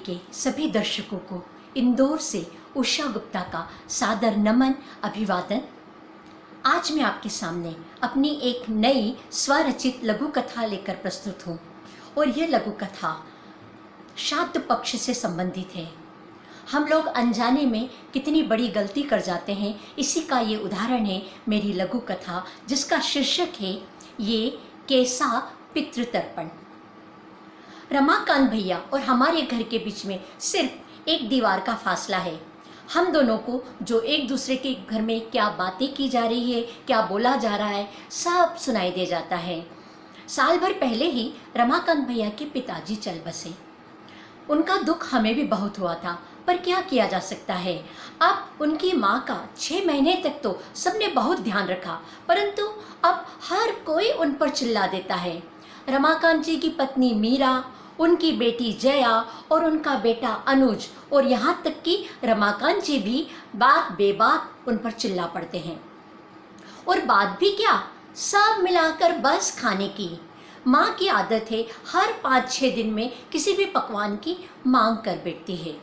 के सभी दर्शकों को इंदौर से उषा गुप्ता का सादर नमन अभिवादन। आज मैं आपके सामने अपनी एक नई स्वरचित लघु कथा लेकर प्रस्तुत हूँ और यह लघु कथा श्राद्ध पक्ष से संबंधित है। हम लोग अनजाने में कितनी बड़ी गलती कर जाते हैं, इसी का ये उदाहरण है मेरी लघु कथा, जिसका शीर्षक है ये कैसा पितृतर्पण। रमाकांत भैया और हमारे घर के बीच में सिर्फ एक दीवार का फासला है। हम दोनों को जो एक दूसरे के घर में क्या बातें की जा रही है, क्या बोला जा रहा है, सब सुनाई दे जाता है। साल भर पहले ही रमाकांत भैया के पिताजी चल बसे। उनका दुख हमें भी बहुत हुआ था, पर क्या किया जा सकता है। अब उनकी माँ का 6 महीने तक तो सबने बहुत ध्यान रखा, परंतु अब हर कोई उन पर चिल्ला देता है। रमाकांत जी की पत्नी मीरा, उनकी बेटी जया और उनका बेटा अनुज, और यहाँ तक कि रमाकांत जी भी बात बेबात उन पर चिल्ला पड़ते हैं। और बात भी क्या, सब मिलाकर बस खाने की। माँ की आदत है हर 5-6 दिन में किसी भी पकवान की मांग कर बैठती है।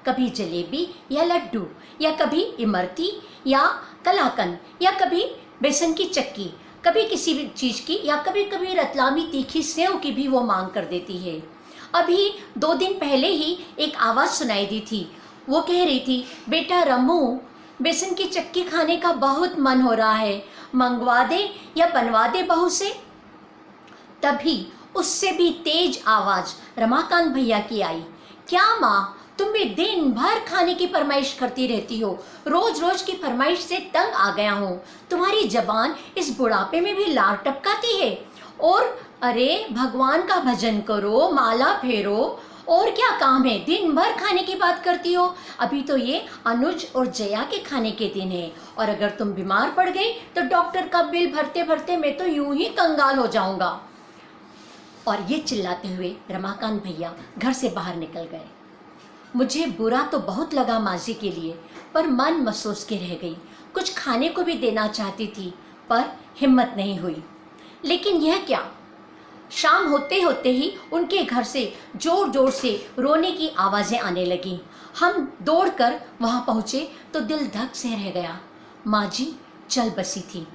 कभी जलेबी या लड्डू, या कभी इमरती या कलाकंद, या कभी बेसन की चक्की, कभी किसी भी चीज़ की, या कभी कभी रतलामी तीखी सेव की भी वो मांग कर देती है। अभी 2 दिन पहले ही एक आवाज़ सुनाई दी थी। वो कह रही थी, बेटा रमू, बेसन की चक्की खाने का बहुत मन हो रहा है, मंगवा दे या बनवा दे बहू से। तभी उससे भी तेज आवाज़ रमाकांत भैया की आई, क्या माँ, तुम भी दिन भर खाने की फरमाइश करती रहती हो, रोज रोज की फरमाइश से तंग आ गया हूँ। तुम्हारी जबान इस बुढ़ापे में भी लार टपकाती है। और अरे भगवान का भजन करो, माला फेरो, और क्या काम है, दिन भर खाने की बात करती हो। अभी तो ये अनुज और जया के खाने के दिन है, और अगर तुम बीमार पड़ गई तो डॉक्टर का बिल भरते भरते मैं तो यूं ही कंगाल हो जाऊंगा। और ये चिल्लाते हुए रमाकांत भैया घर से बाहर निकल गए। मुझे बुरा तो बहुत लगा माजी के लिए, पर मन महसूस के रह गई। कुछ खाने को भी देना चाहती थी, पर हिम्मत नहीं हुई। लेकिन यह क्या, शाम होते होते ही उनके घर से जोर जोर से रोने की आवाज़ें आने लगीं। हम दौड़कर वहाँ पहुँचे तो दिल धक से रह गया। माँ जी चल बसी थी।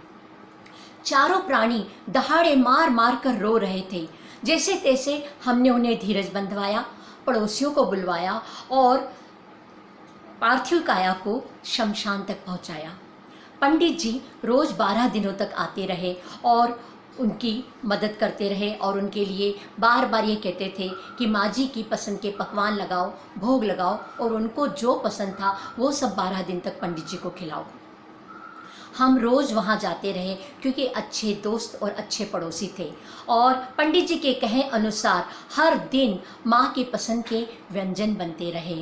चारों प्राणी दहाड़े मार मार कर रो रहे थे। जैसे तैसे हमने उन्हें धीरज बंधवाया, पड़ोसियों को बुलवाया और पार्थिव काया को शमशान तक पहुंचाया। पंडित जी रोज 12 दिनों तक आते रहे और उनकी मदद करते रहे, और उनके लिए बार बार ये कहते थे कि माँ जी की पसंद के पकवान लगाओ, भोग लगाओ, और उनको जो पसंद था वो सब 12 दिन तक पंडित जी को खिलाओ। हम रोज़ वहाँ जाते रहे क्योंकि अच्छे दोस्त और अच्छे पड़ोसी थे, और पंडित जी के कहे अनुसार हर दिन माँ की पसंद के व्यंजन बनते रहे।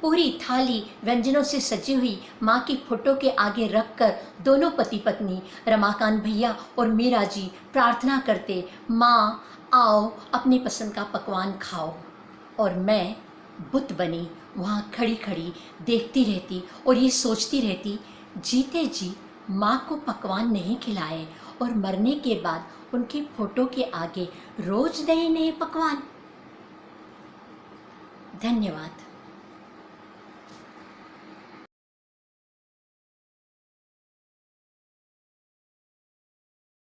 पूरी थाली व्यंजनों से सजी हुई माँ की फोटो के आगे रखकर दोनों पति पत्नी रमाकांत भैया और मीरा जी प्रार्थना करते, माँ आओ अपनी पसंद का पकवान खाओ। और मैं बुत बनी वहाँ खड़ी खड़ी देखती रहती और ये सोचती रहती, जीते जी माँ को पकवान नहीं खिलाए और मरने के बाद उनके फोटो के आगे रोज नए नए पकवान। धन्यवाद।